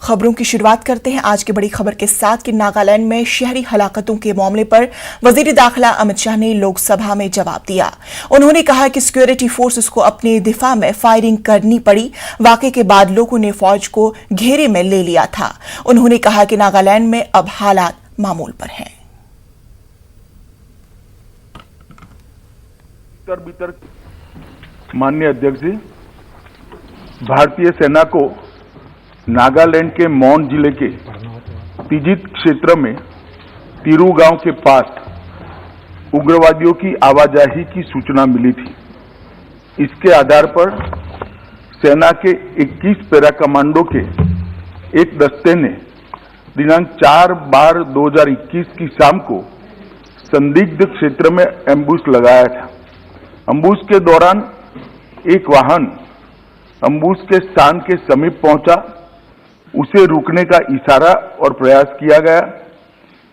खबरों की शुरुआत करते हैं आज की बड़ी खबर के साथ कि नागालैंड में शहरी हलाकतों के मामले पर वजीर दाखिला अमित शाह ने लोकसभा में जवाब दिया। उन्होंने कहा कि सिक्योरिटी फोर्सेस को अपने दिफा में फायरिंग करनी पड़ी। वाकये के बाद लोगों ने फौज को घेरे में ले लिया था। उन्होंने कहा कि नागालैंड में अब हालात मामूल पर हैं। माननीय अध्यक्ष जी, भारतीय सेना को नागालैंड के मौन जिले के तिजित क्षेत्र में तिरू गांव के पास उग्रवादियों की आवाजाही की सूचना मिली थी। इसके आधार पर सेना के 21 पैरा कमांडो के एक दस्ते ने दिनांक 4/12/2021 की शाम को संदिग्ध क्षेत्र में एम्बुश लगाया था। एम्बुश के दौरान एक वाहन एम्बुश के स्थान के समीप पहुंचा। उसे रुकने का इशारा और प्रयास किया गया।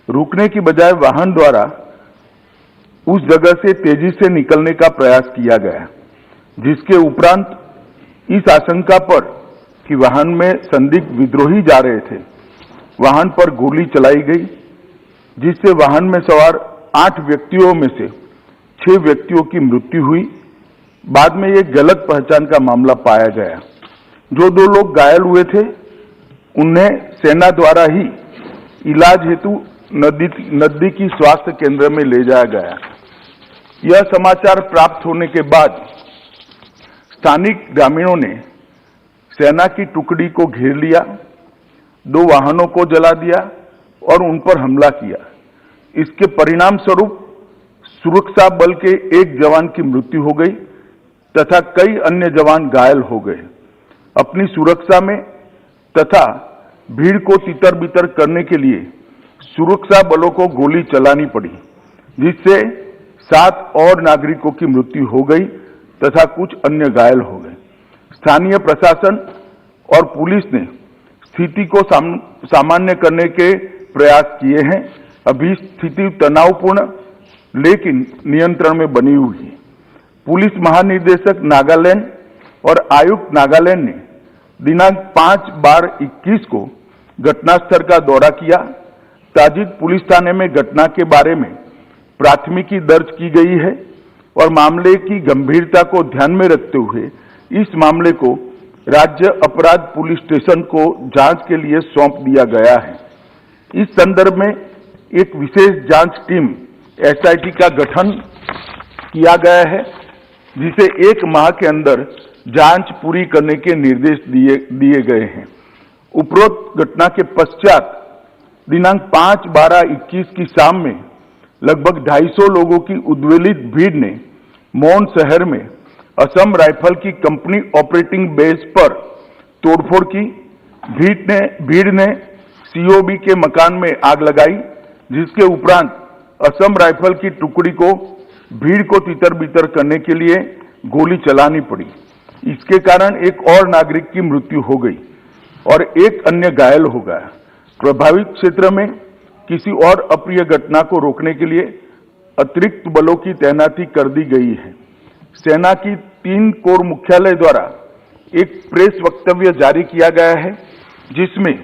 रुकने की बजाय वाहन द्वारा उस जगह से तेजी से निकलने का प्रयास किया गया, जिसके उपरांत इस आशंका पर कि वाहन में संदिग्ध विद्रोही जा रहे थे, वाहन पर गोली चलाई गई, जिससे वाहन में सवार 8 व्यक्तियों में से 6 व्यक्तियों की मृत्यु हुई। बाद में ये गलत पहचान का मामला पाया गया। जो 2 लोग घायल हुए थे उन्हें सेना द्वारा ही इलाज हेतु नजदीकी स्वास्थ्य केंद्र में ले जाया गया। यह समाचार प्राप्त होने के बाद स्थानिक ग्रामीणों ने सेना की टुकड़ी को घेर लिया, 2 वाहनों को जला दिया और उन पर हमला किया। इसके परिणाम स्वरूप सुरक्षा बल के एक जवान की मृत्यु हो गई तथा कई अन्य जवान घायल हो गए। अपनी सुरक्षा में तथा भीड़ को तितर-बितर करने के लिए सुरक्षा बलों को गोली चलानी पड़ी, जिससे 7 और नागरिकों की मृत्यु हो गई तथा कुछ अन्य घायल हो गए। स्थानीय प्रशासन और पुलिस ने स्थिति को सामान्य करने के प्रयास किए हैं। अभी स्थिति तनावपूर्ण लेकिन नियंत्रण में बनी हुई है। पुलिस महानिदेशक नागालैंड और आयुक्त नागालैंड ने दिनांक 5/12/21 को घटनास्थल का दौरा किया। ताजित पुलिस थाने में घटना के बारे में प्राथमिकी दर्ज की गई है और मामले की गंभीरता को ध्यान में रखते हुए इस मामले को राज्य अपराध पुलिस स्टेशन को जांच के लिए सौंप दिया गया है। इस संदर्भ में एक विशेष जांच टीम SIT का गठन किया गया है, जिसे 1 माह के अंदर जांच पूरी करने के निर्देश दिए गए हैं। उपरोक्त घटना के पश्चात दिनांक 5/12/21 की शाम में लगभग 250 लोगों की उद्वेलित भीड़ ने मौन शहर में असम राइफल की कंपनी ऑपरेटिंग बेस पर तोड़फोड़ की। भीड़ ने COB के मकान में आग लगाई, जिसके उपरांत असम राइफल की टुकड़ी को भीड़ को तितर-बितर करने के लिए गोली चलानी पड़ी। इसके कारण एक और नागरिक की मृत्यु हो गई और एक अन्य घायल हो गया। प्रभावित क्षेत्र में किसी और अप्रिय घटना को रोकने के लिए अतिरिक्त बलों की तैनाती कर दी गई है। सेना की 3 कोर मुख्यालय द्वारा एक प्रेस वक्तव्य जारी किया गया है, जिसमें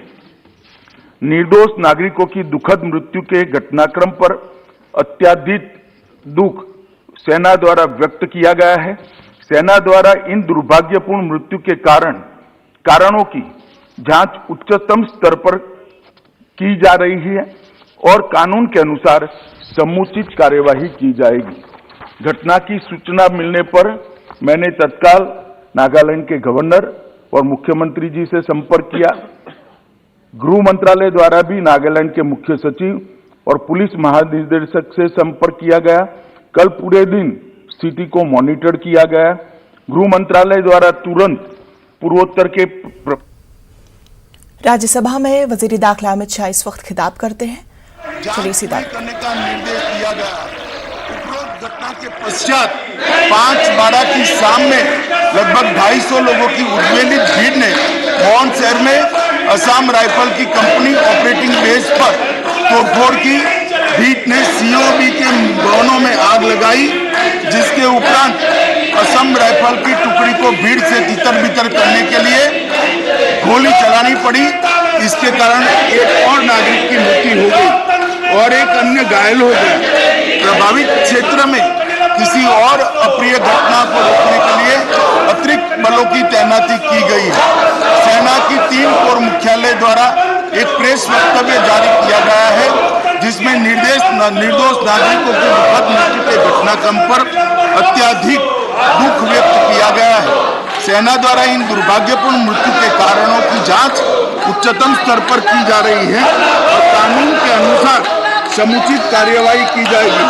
निर्दोष नागरिकों की दुखद मृत्यु के घटनाक्रम पर अत्यधिक दुख सेना द्वारा व्यक्त किया गया है। सेना द्वारा इन दुर्भाग्यपूर्ण मृत्यु के कारणों की जांच उच्चतम स्तर पर की जा रही है और कानून के अनुसार समुचित कार्यवाही की जाएगी। घटना की सूचना मिलने पर मैंने तत्काल नागालैंड के गवर्नर और मुख्यमंत्री जी से संपर्क किया। गृह मंत्रालय द्वारा भी नागालैंड के मुख्य सचिव और पुलिस महानिदेशक से संपर्क किया गया। कल पूरे दिन स्थिति को मॉनिटर किया गया। गृह मंत्रालय द्वारा तुरंत पूर्वोत्तर के राज्यसभा में वजीर दाखिला अमित शाह इस वक्त खिताब करते हैं। चलिए सीधा करने का निर्देश दिया गया। उपरोक्त घटना के पश्चात 5/12 की शाम में लगभग 250 लोगों की उद्वेलित भीड़ ने मौन शहर में असम राइफल की कंपनी ऑपरेटिंग बेस पर तोड़फोड़ की। भीड़ ने COB के भवनों में आग लगाई, जिसके उपरांत असम राइफल की टुकड़ी को भीड़ से तितर-बितर करने के लिए गोली चलानी पड़ी। इसके कारण एक और नागरिक की मृत्यु हो गई और एक अन्य घायल हो गया। प्रभावित क्षेत्र में किसी और अप्रिय घटना को रोकने के लिए अतिरिक्त बलों की तैनाती की गई है। सेना की 3 कोर मुख्यालय द्वारा एक प्रेस वक्तव्य जारी किया गया है, जिसमें निर्दोष नागरिकों की दुखद मृत्यु के घटनाक्रम पर अत्यधिक दुख व्यक्त किया गया है। सेना द्वारा इन दुर्भाग्यपूर्ण मृत्यु के कारणों की जांच उच्चतम स्तर पर की जा रही है और कानून के अनुसार समुचित कार्यवाही की जाएगी।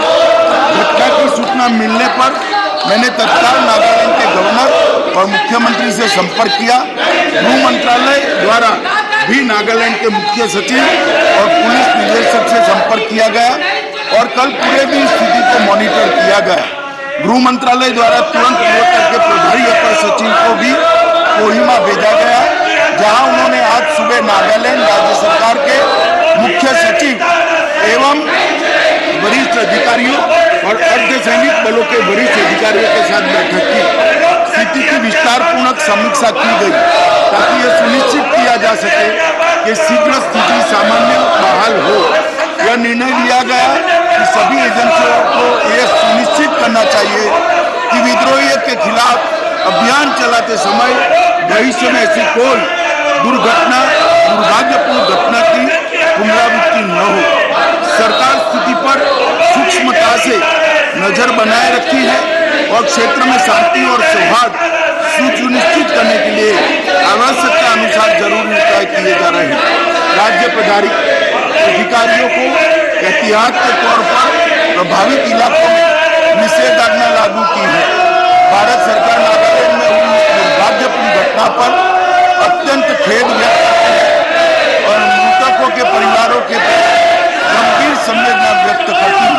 घटना की सूचना मिलने पर मैंने तत्काल नागालैंड के गवर्नर और मुख्यमंत्री से संपर्क किया। गृह मंत्रालय द्वारा भी नागालैंड के मुख्य सचिव और पुलिस निदेशक से संपर्क किया गया और कल पूरे दिन स्थिति को मॉनिटर किया गया। गृह मंत्रालय द्वारा तुरंत पूर्वोत्तर के प्रभारी अपर सचिव को भी कोहिमा भेजा गया, जहां उन्होंने आज सुबह नागालैंड राज्य सरकार के मुख्य सचिव एवं वरिष्ठ अधिकारियों और अर्धसैनिक बलों के वरिष्ठ अधिकारियों के साथ बैठक की। स्थिति की विस्तारपूर्वक समीक्षा की गई ताकि यह सुनिश्चित किया जा सके कि शीघ्र स्थिति सामान्य बहाल हो। यह निर्णय लिया गया कि सभी एजेंसियों को यह सुनिश्चित करना चाहिए कि विद्रोहियों के खिलाफ अभियान चलाते समय भविष्य में ऐसी कोई दुर्भाग्यपूर्ण घटना की पुनरावृत्ति न हो। सरकार स्थिति पर सूक्ष्मता से नजर बनाए रखी है और क्षेत्र में शांति और सौहार्द सुनिश्चित करने के लिए आवश्यकता अनुसार जरूरी उपाय किए जा रहे हैं। राज्य अधिकारियों को एहतियात के तौर पर प्रभावित इलाकों में निषेधाज्ञा लागू की है। भारत सरकार नागालैंड में हुई इस दुर्भाग्यपूर्ण घटना पर अत्यंत खेद व्यक्त करती है और मृतकों के परिवारों के गंभीर संवेदना व्यक्त करती है।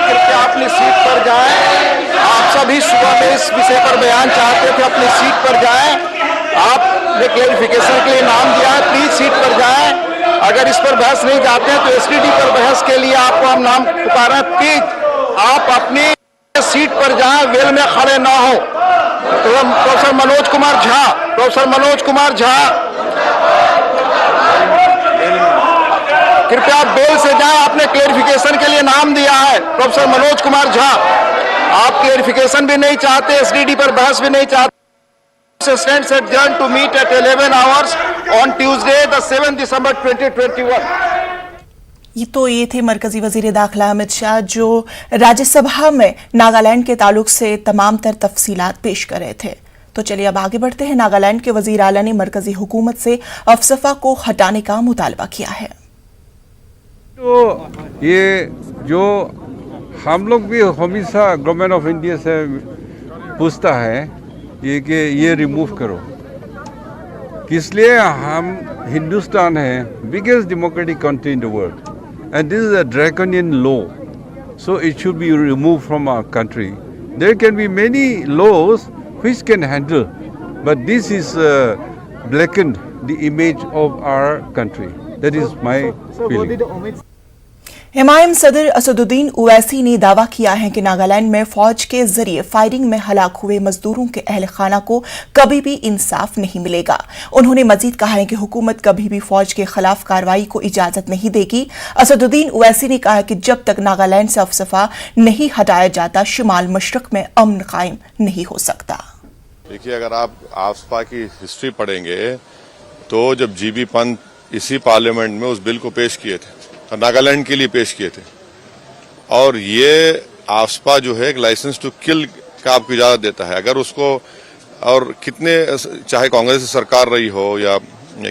कृपया अपनी सीट पर जाएं। आप सभी सुबह में इस विषय पर बयान चाहते थे, अपनी सीट पर जाएं। आपने क्लेरिफिकेशन के लिए नाम दिया है, प्लीज सीट पर जाएं। अगर इस पर बहस नहीं जाते हैं तो एसटीडी पर बहस के लिए आपको हम नाम पुकार रहे हैं। प्लीज आप अपनी सीट पर जाएं, वेल में खड़े ना हो। तो प्रोफेसर मनोज कुमार झा कृपया आप बेल से जाएं। आपने क्लेरिफिकेशन के लिए नाम दिया है प्रोफेसर मनोज कुमार झा। आप क्लेरिफिकेशन भी नहीं चाहते, एसडीडी पर बहस भी नहीं चाहते। Stands adjourned to meet at 11 hours on Tuesday, the 7th December 2021. ये थे मरकजी वजीर दाखिला अमित शाह, जो राज्यसभा में नागालैंड के ताल्लुक से तमाम तर तफसीलात पेश कर रहे थे। तो चलिए अब आगे बढ़ते हैं। नागालैंड के वजीर आला ने मरकजी हुकूमत से अफसफा को हटाने का मुतालबा किया है। तो ये जो हम लोग भी हमेशा गवर्नमेंट ऑफ इंडिया से पूछता है ये कि ये रिमूव करो, इसलिए हम हिंदुस्तान है biggest democratic country in the world and this is a draconian law, so it should be remove from our country. There can be many laws which can handle, but this is blackened the image of our country. That is my feeling. Humayun सदर असदुद्दीन ओवैसी ने दावा किया है कि नागालैंड में फौज के जरिए फायरिंग में हलाक हुए मजदूरों के अहल खाना को कभी भी इंसाफ नहीं मिलेगा। उन्होंने मजीद कहा है कि हुकूमत कभी भी फौज के खिलाफ कार्रवाई को इजाजत नहीं देगी। असदुद्दीन ओवैसी ने कहा कि जब तक नागालैंड से अफसफा नहीं हटाया जाता, शिमाल मशरक में अमन कायम नहीं हो सकता। देखिए, अगर आप आफ्सपा की हिस्ट्री पढ़ेंगे तो जब जीबी पंत इसी पार्लियामेंट में उस बिल को पेश किए थे, नागालैंड के लिए पेश किए थे, और ये आफ्सपा जो है एक लाइसेंस टू किल का आपको इजाजत देता है। अगर उसको, और कितने, चाहे कांग्रेस की सरकार रही हो या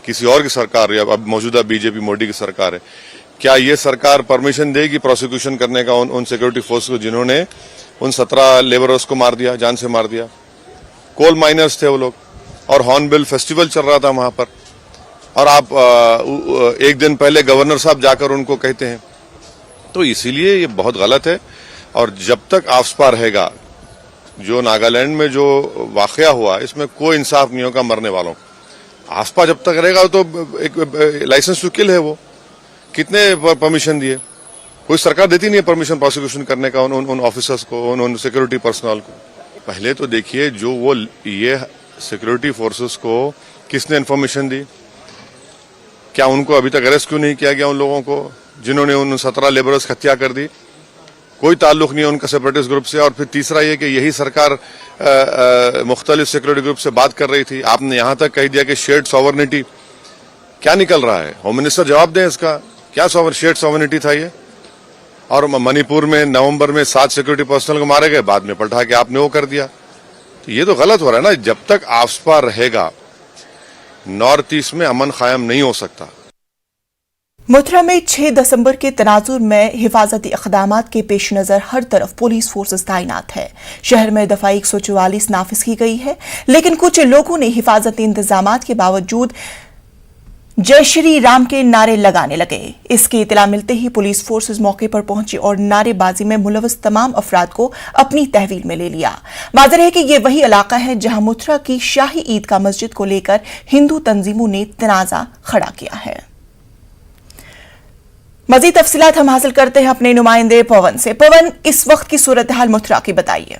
किसी और की सरकार रही, अब मौजूदा बीजेपी मोदी की सरकार है, क्या ये सरकार परमिशन देगी प्रोसिक्यूशन करने का उन सिक्योरिटी फोर्स को जिन्होंने उन 17 लेबरर्स को मार दिया, जान से मार दिया? कोल माइनर्स थे वो लोग, और हॉर्नबिल फेस्टिवल चल रहा था वहां पर, और आप एक दिन पहले गवर्नर साहब जाकर उनको कहते हैं। तो इसीलिए ये बहुत गलत है। और जब तक आफ्सपा रहेगा, जो नागालैंड में जो वाकया हुआ, इसमें कोई इंसाफ नहीं होगा मरने वालों को। आफ्सपा जब तक रहेगा तो एक लाइसेंस टू किल है, वो कितने परमिशन दिए? कोई सरकार देती नहीं है परमिशन प्रोसिक्यूशन करने का उन ऑफिसर्स को, उन सिक्योरिटी पर्सनल को। पहले तो देखिए, जो वो ये सिक्योरिटी फोर्सेस को किसने इन्फॉर्मेशन दी? क्या उनको अभी तक अरेस्ट क्यों नहीं किया गया? उन लोगों को जिन्होंने उन 17 लेबरर्स की हत्या कर दी, कोई ताल्लुक नहीं है उनका सेपरेटिस्ट ग्रुप से। और फिर तीसरा ये कि यही सरकार मुख्तलिफ सिक्योरिटी ग्रुप से बात कर रही थी। आपने यहां तक कह दिया कि शेयर्ड सॉवरनिटी, क्या निकल रहा है? होम मिनिस्टर जवाब दें इसका, क्या शेयर्ड सॉवरनिटी था ये? और मणिपुर में नवंबर में 7 सिक्योरिटी पर्सनल को मारे गए, बाद में पलटा के आपने वो कर दिया। तो ये तो गलत हो रहा है ना। जब तक आफ्सपा रहेगा नॉर्थ ईस्ट में अमन कायम नहीं हो सकता। मथुरा में 6 दिसंबर के तनाजुर में हिफाजती इक़दामात के पेश नजर हर तरफ पुलिस फोर्सेस तैनात है। शहर में दफा 144 नाफिज की गई है, लेकिन कुछ लोगों ने हिफाजती इंतजामात के बावजूद जय श्री राम के नारे लगाने लगे। इसकी इतला मिलते ही पुलिस फोर्सेस मौके पर पहुंची और नारेबाजी में मुलविस तमाम अफराद को अपनी तहवील में ले लिया। वाज़ेह है कि यह वही इलाका है जहां मथुरा की शाही ईदगाह मस्जिद को लेकर हिंदू तंजीमों ने तनाजा खड़ा किया है। मजीद तफसीलात हम हासिल करते हैं अपने नुमाइंदे पवन से। पवन, इस वक्त की सूरत हाल मथुरा की बताइए।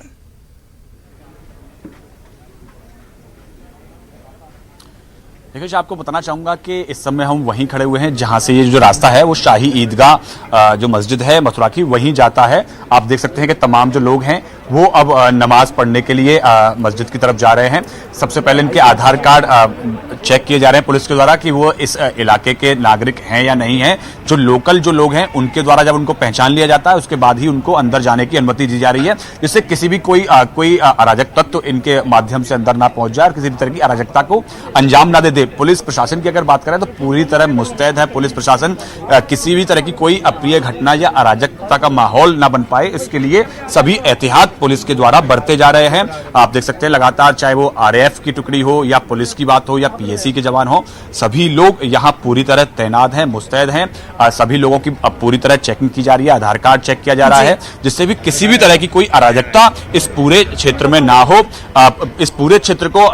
देखिए, आपको बताना चाहूंगा कि इस समय हम वहीं खड़े हुए हैं जहां से ये जो रास्ता है वो शाही ईदगाह जो मस्जिद है मथुरा की वहीं जाता है। आप देख सकते हैं कि तमाम जो लोग हैं वो अब नमाज पढ़ने के लिए मस्जिद की तरफ जा रहे हैं। सबसे पहले इनके आधार कार्ड चेक किए जा रहे हैं पुलिस के द्वारा कि वो इस इलाके के नागरिक हैं या नहीं हैं। जो लोकल जो लोग हैं उनके द्वारा जब उनको पहचान लिया जाता है उसके बाद ही उनको अंदर जाने की अनुमति दी जा रही है, जिससे किसी भी कोई अराजक तत्व इनके माध्यम से अंदर ना पहुंच जाए और किसी भी तरह की अराजकता को अंजाम ना दे दे। पुलिस प्रशासन की अगर बात करें तो पूरी तरह मुस्तैद है पुलिस प्रशासन। किसी भी तरह की कोई अप्रिय घटना या अराजकता का माहौल ना बन पाए, इसके लिए सभी एहतियात पुलिस के द्वारा बरते जा रहे हैं। आप देख सकते हैं लगातार, चाहे वो आरएएफ की टुकड़ी हो या पुलिस की बात हो या पीएसी के जवान हो, सभी लोग यहां पूरी तरह तैनात हैं, मुस्तैद हैं। सभी लोगों की अब पूरी तरह चेकिंग की जा रही है, आधार कार्ड चेक किया जा रहा है, जिससे भी किसी भी तरह की कोई अराजकता इस पूरे क्षेत्र में ना हो। इस पूरे क्षेत्र को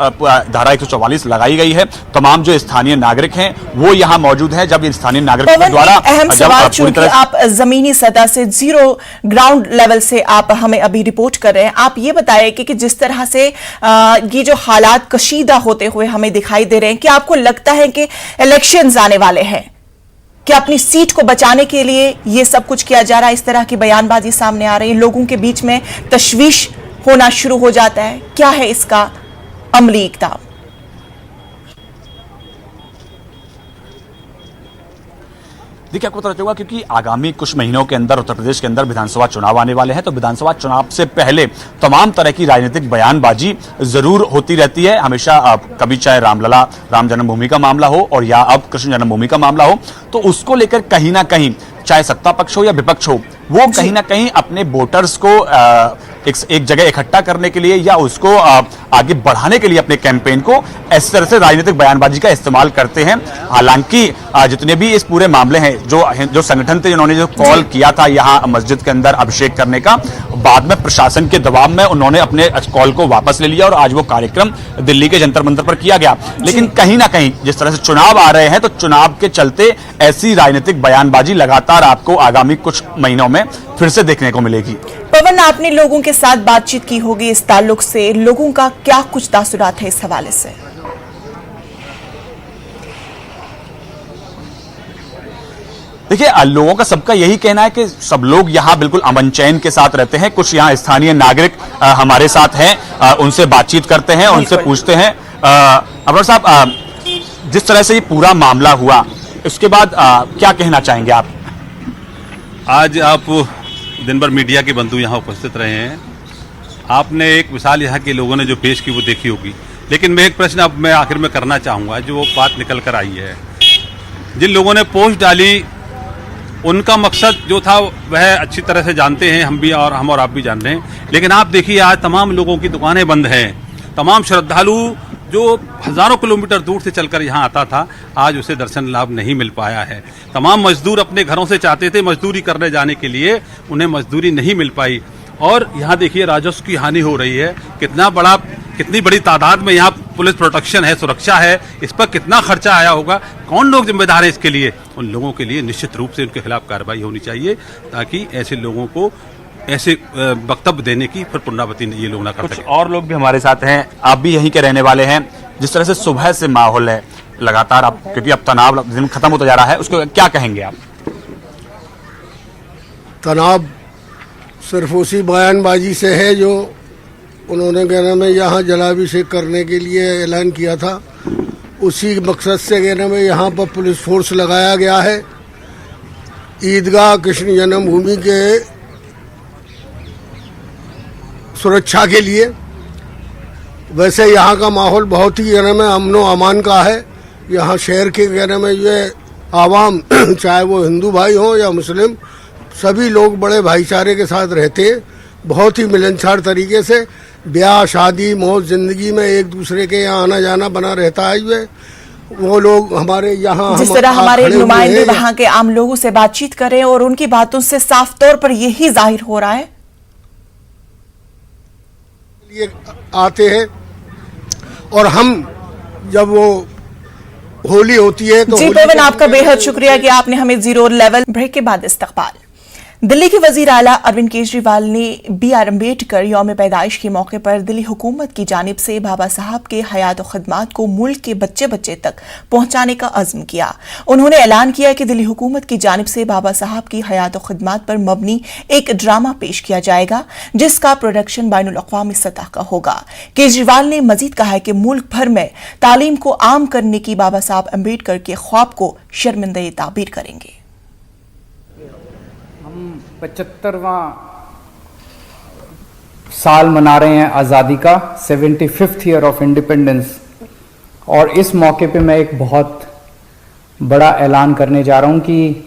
धारा 144 लगाई गई है। तमाम जो स्थानीय नागरिक हैं वो यहां मौजूद हैं। जब स्थानीय नागरिकों के द्वारा अहम सवाल, चूंकि आप जमीनी सतह से जीरो ग्राउंड लेवल से आप हमें अभी रिपोर्ट कर रहे हैं, आप ये बताएं कि जिस तरह से ये जो हालात कशीदा होते हुए हमें दिखाई दे रहे हैं, कि आपको लगता है कि इलेक्शंस आने वाले हैं, कि अपनी सीट को बचाने के लिए ये सब कुछ किया जा रहा है? इस तरह की बयानबाजी सामने आ रही है, लोगों के बीच में तशवीश होना शुरू हो जाता है। क्या है इसका अमली इक़दाम? देखिए, आपको पता चलेगा क्योंकि आगामी कुछ महीनों के अंदर उत्तर प्रदेश के अंदर विधानसभा चुनाव आने वाले हैं, तो विधानसभा चुनाव से पहले तमाम तरह की राजनीतिक बयानबाजी जरूर होती रहती है हमेशा। कभी चाहे रामलला, राम जन्मभूमि का मामला हो और या अब कृष्ण जन्मभूमि का मामला हो, तो उसको लेकर कहीं ना कहीं चाहे सत्ता पक्ष हो या विपक्ष हो, वो कहीं ना कहीं अपने वोटर्स को एक जगह इकट्ठा करने के लिए या उसको आगे बढ़ाने के लिए अपने कैंपेन को इस तरह से राजनीतिक बयानबाजी का इस्तेमाल करते हैं। हालांकि जितने भी इस पूरे मामले हैं, जो संगठन थे जिन्होंने जो कॉल किया था यहां मस्जिद के अंदर अभिषेक करने का, बाद में प्रशासन के दबाव में उन्होंने अपने कॉल को वापस ले लिया और आज वो कार्यक्रम दिल्ली के जंतर मंतर पर किया गया। लेकिन कहीं ना कहीं जिस तरह से चुनाव आ रहे हैं, तो चुनाव के चलते ऐसी राजनीतिक बयानबाजी लगातार आपको आगामी कुछ महीनों में फिर से देखने को मिलेगी। पवन, आपने लोगों के साथ बातचीत की होगी इस ताल्लुक से, लोगों का क्या कुछ तासुरात है इस हवाले से? देखिए, लोगों का सबका यही कहना है कि सब लोग यहाँ बिल्कुल अमन चैन के साथ रहते हैं। कुछ यहाँ स्थानीय नागरिक हमारे साथ हैं, उनसे बातचीत करते हैं, उनसे पूछते हैं। अब्बर साहब, जिस तरह से ये पूरा मामला हुआ उसके बाद क्या कहना चाहेंगे आप? आज आप दिन भर मीडिया के बंधु यहाँ उपस्थित रहे हैं, आपने एक मिसाल यहाँ के लोगों ने जो पेश की वो देखी होगी, लेकिन मैं एक प्रश्न अब मैं आखिर में करना चाहूँगा। जो बात निकल कर आई है, जिन लोगों ने पोस्ट डाली उनका मकसद जो था वह अच्छी तरह से जानते हैं हम भी, और हम और आप भी जान रहे हैं। लेकिन आप देखिए, आज तमाम लोगों की दुकानें बंद हैं, तमाम श्रद्धालु जो हजारों किलोमीटर दूर से चलकर यहाँ आता था, आज उसे दर्शन लाभ नहीं मिल पाया है। तमाम मजदूर अपने घरों से चाहते थे मजदूरी करने जाने के लिए, उन्हें मजदूरी नहीं मिल पाई। और यहाँ देखिए राजस्व की हानि हो रही है, कितनी बड़ी तादाद में यहाँ पुलिस प्रोटेक्शन है, सुरक्षा है, इस पर कितना खर्चा आया होगा, कौन लोग जिम्मेदार हैं इसके लिए? उन लोगों के लिए निश्चित रूप से उनके खिलाफ कार्रवाई होनी चाहिए, ताकि ऐसे लोगों को ऐसे वक्तव्य देने की फिर पुनरावृत्ति ये लोग ना कर सकें। और लोग भी हमारे साथ हैं, आप भी यहीं के रहने वाले हैं। जिस तरह से सुबह से माहौल है, लगातार आप, क्योंकि अब तनाव दिन खत्म होता जा रहा है, उसको क्या कहेंगे आप? तनाव सिर्फ उसी बयानबाजी से है जो उन्होंने कहना में यहाँ जलाभिषेक करने के लिए ऐलान किया था। उसी मकसद से कहना में यहाँ पर पुलिस फोर्स लगाया गया है। ईदगाह कृष्ण जन्मभूमि के सुरक्षा के लिए। वैसे यहाँ का माहौल बहुत ही कहने में अमनो अमान का है। यहाँ शहर के कहने में ये आवाम चाहे वो हिंदू भाई हो या मुस्लिम, सभी लोग बड़े भाईचारे के साथ रहते हैं। बहुत ही मिलनसार तरीके से ब्याह शादी मौत जिंदगी में एक दूसरे के यहाँ आना जाना बना रहता है। ये वो लोग हमारे यहाँ जिस तरह हमारे नुमाइंदे वहाँ के आम लोगों से बातचीत करें और उनकी बातों से साफ तौर पर यही जाहिर हो रहा है। ये आते हैं और हम जब वो होली होती है तो जी पवन, आपका बेहद शुक्रिया कि आपने हमें जीरो लेवल। ब्रेक के बाद इस्तकबाल। दिल्ली के वजीर आला अरविंद केजरीवाल ने B.R. अम्बेडकर यौम पैदाइश के मौके पर दिल्ली हुकूमत की जानिब से बाबा साहब के हयात और खिदमात को मुल्क के बच्चे बच्चे तक पहुंचाने का अज़्म किया। उन्होंने ऐलान किया कि दिल्ली हुकूमत की जानिब से बाबा साहब की हयात और खिदमात पर मबनी एक ड्रामा पेश किया जाएगा, जिसका प्रोडक्शन बैनुल अक़वामी सतह का होगा। केजरीवाल ने मजीद कहा है कि मुल्क भर में तालीम को आम करने की बाबा साहब अम्बेडकर के ख्वाब को शर्मिंदा ताबीर करेंगे। 75वां साल मना रहे हैं आज़ादी का, 75th ईयर ऑफ इंडिपेंडेंस। और इस मौके पे मैं एक बहुत बड़ा ऐलान करने जा रहा हूं कि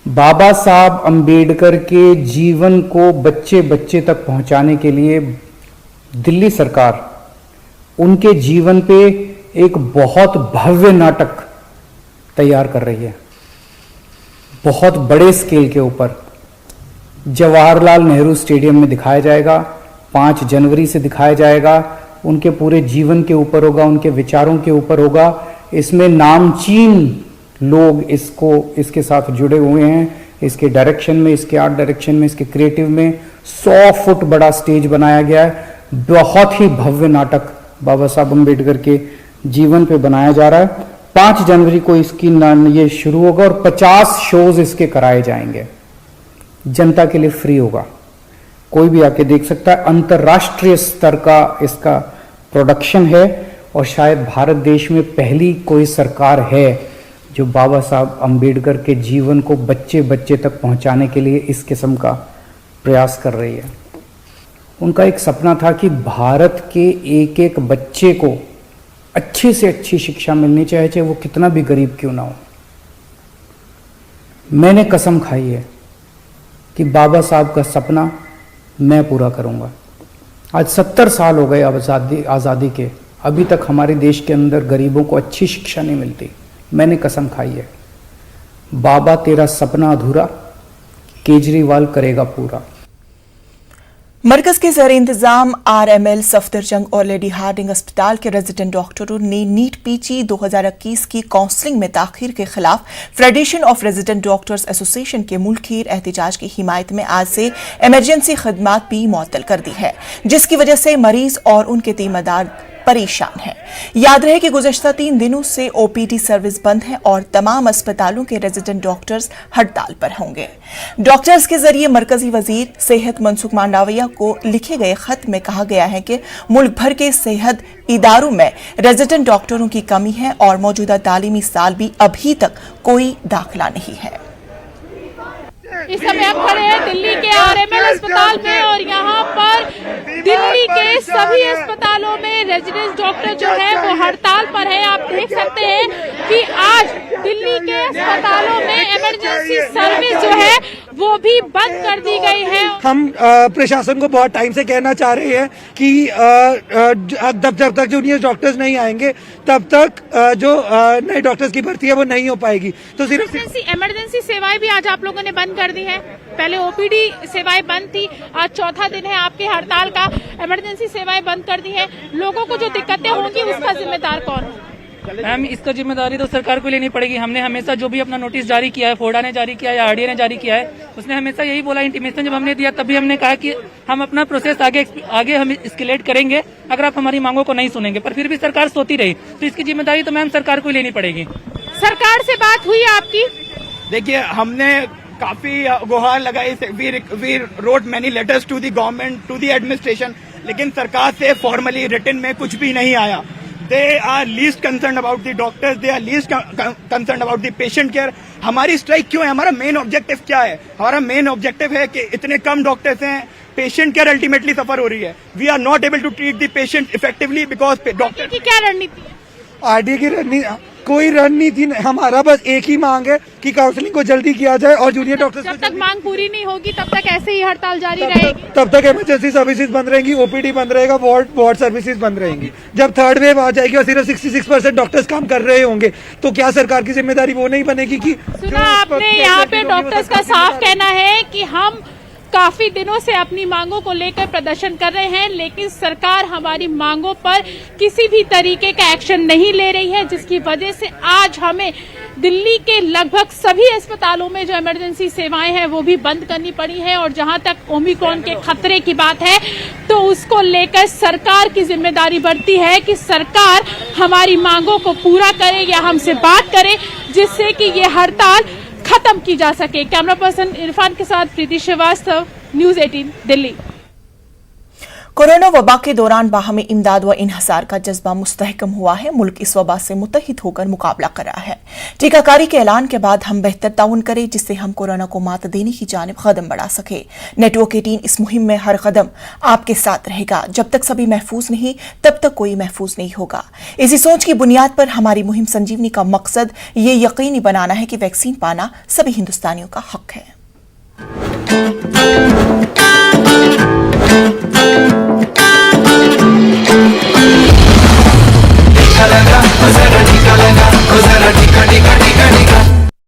बाबा साहब अम्बेडकर के जीवन को बच्चे बच्चे तक पहुंचाने के लिए दिल्ली सरकार उनके जीवन पे एक बहुत भव्य नाटक तैयार कर रही है, बहुत बड़े स्केल के ऊपर। जवाहरलाल नेहरू स्टेडियम में दिखाया जाएगा, 5 जनवरी से दिखाया जाएगा। उनके पूरे जीवन के ऊपर होगा, उनके विचारों के ऊपर होगा। इसमें नामचीन लोग इसके साथ जुड़े हुए हैं, इसके डायरेक्शन में, इसके आर्ट डायरेक्शन में, इसके क्रिएटिव में। 100 फुट बड़ा स्टेज बनाया गया है। बहुत ही भव्य नाटक बाबा साहब अम्बेडकर के जीवन पे बनाया जा रहा है। 5 जनवरी को इसकी ये शुरू होगा और 50 शोज इसके कराए जाएंगे। जनता के लिए फ्री होगा, कोई भी आके देख सकता है। अंतर्राष्ट्रीय स्तर का इसका प्रोडक्शन है और शायद भारत देश में पहली कोई सरकार है जो बाबा साहब अम्बेडकर के जीवन को बच्चे बच्चे तक पहुंचाने के लिए इस किस्म का प्रयास कर रही है। उनका एक सपना था कि भारत के एक एक बच्चे को अच्छी से अच्छी शिक्षा मिलनी चाहिए, चाहे वो कितना भी गरीब क्यों ना हो। मैंने कसम खाई है कि बाबा साहब का सपना मैं पूरा करूंगा। आज 70 साल हो गए आज़ादी के, अभी तक हमारे देश के अंदर गरीबों को अच्छी शिक्षा नहीं मिलती। मैंने कसम खाई है, बाबा तेरा सपना अधूरा, केजरीवाल करेगा पूरा। मरकज के ज़र इंतजाम RML सफदरजंग और लेडी हार्डिंग अस्पताल के रेजिडेंट डॉक्टरों ने नीट PG 2021 की काउंसलिंग में ताखीर के खिलाफ federation of resident doctors association के मुल्की एहतजाज की हिमायत में आज से इमरजेंसी खदमात भी मुअत्तल कर दी है, जिसकी वजह से मरीज और उनके तीमारदार परेशान है। याद रहे कि गुज़श्ता 3 दिनों से OPD सर्विस बंद है और तमाम अस्पतालों के रेजिडेंट डॉक्टर्स हड़ताल पर होंगे। डॉक्टर्स के जरिए मरकजी वजीर सेहत मनसुख मांडविया को लिखे गए खत में कहा गया है कि मुल्क भर के सेहत इदारों में रेजिडेंट डॉक्टरों की कमी है और मौजूदा तालीमी साल भी अभी तक कोई दाखिला नहीं है। इस समय हम खड़े हैं दिल्ली के RML अस्पताल में और यहाँ पर दिल्ली के सभी अस्पतालों में रेजिडेंट डॉक्टर जो है वो हड़ताल पर है। आप देख सकते हैं कि आज दिल्ली के अस्पतालों में इमरजेंसी सर्विस जो है वो भी बंद कर दी गई है। हम प्रशासन को बहुत टाइम से कहना चाह रहे हैं कि जब तक जूनियर डॉक्टर्स नहीं आएंगे तब तक जो नए डॉक्टर्स की भर्ती है वो नहीं हो पाएगी। तो सिर्फ इमरजेंसी सेवाएं भी आज आप लोगों ने बंद कर दी है। पहले OPD सेवाएं बंद थी, आज चौथा दिन है आपके हड़ताल का, इमरजेंसी सेवाएं बंद कर दी है। लोगों को जो दिक्कतें होंगी उसका जिम्मेदार कौन है? मैम इसका जिम्मेदारी तो सरकार को लेनी पड़ेगी। हमने हमेशा जो भी अपना नोटिस जारी किया है, फोर्डा ने जारी किया है या आरडीए ने जारी किया है, उसने हमेशा यही बोला, इंटीमेशन जब हमने दिया तभी हमने कहा कि हम अपना प्रोसेस आगे हम एस्केलेट करेंगे अगर आप हमारी मांगों को नहीं सुनेंगे, पर फिर भी सरकार सोती रही। तो इसकी जिम्मेदारी तो मैम सरकार को ही लेनी पड़ेगी। सरकार से बात हुई आपकी? देखिए, हमने काफी गुहार लगाई, we wrote many letters to the government, to the administration, लेकिन सरकार से फॉर्मली रिटन में कुछ भी नहीं आया। They are least concern about the doctors, they are least concern about the patient care. हमारी स्ट्राइक क्यों है? हमारा मेन ऑब्जेक्टिव क्या है? हमारा मेन ऑब्जेक्टिव है कि इतने कम डॉक्टर्स हैं, पेशेंट केयर अल्टीमेटली सफर हो रही है। We are not able to treat the patient effectively because doctor की क्या रणनीति है? आरडीए की रणनीति, कोई रणनीति नहीं। हमारा बस एक ही मांग है कि काउंसलिंग को जल्दी किया जाए और जूनियर डॉक्टर्स जब तक मांग पूरी नहीं होगी तब तक ऐसे ही हड़ताल जारी रहेगी। तब तक इमरजेंसी सर्विसेज बंद रहेंगी, ओपीडी बंद रहेगा, वार्ड सर्विसेज बंद रहेंगी। जब थर्ड वेव आ जाएगी और सिर्फ 66% डॉक्टर्स काम कर रहे होंगे तो क्या सरकार की जिम्मेदारी वो नहीं बनेगी कि सुना आपने, यहाँ पे डॉक्टर्स का साफ कहना है कि हम काफी दिनों से अपनी मांगों को लेकर प्रदर्शन कर रहे हैं, लेकिन सरकार हमारी मांगों पर किसी भी तरीके का एक्शन नहीं ले रही है, जिसकी वजह से आज हमें दिल्ली के लगभग सभी अस्पतालों में जो इमरजेंसी सेवाएं हैं वो भी बंद करनी पड़ी है। और जहां तक ओमिक्रॉन के खतरे की बात है तो उसको लेकर सरकार की जिम्मेदारी बढ़ती है कि सरकार हमारी मांगों को पूरा करे या हमसे बात करे, जिससे कि ये हड़ताल खत्म की जा सके। कैमरा पर्सन इरफान के साथ प्रीति श्रीवास्तव, न्यूज 18 दिल्ली। कोरोना वबा के दौरान बाहमी इमदाद व इन्हसार का जज्बा मुस्तहकम हुआ है। मुल्क इस वबा से मुत्तहिद होकर मुकाबला कर रहा है। टीकाकारी के ऐलान के बाद हम बेहतर ताउन करें जिससे हम कोरोना को मात देने की जानिब कदम बढ़ा सके। नेटवर्क 18 इस मुहिम में हर कदम आपके साथ रहेगा। जब तक सभी महफूज नहीं तब तक कोई महफूज नहीं होगा। इसी सोच की बुनियाद पर हमारी मुहिम संजीवनी का मकसद ये यकीनी बनाना है कि वैक्सीन पाना सभी हिंदुस्तानियों का हक है। टीका लगा,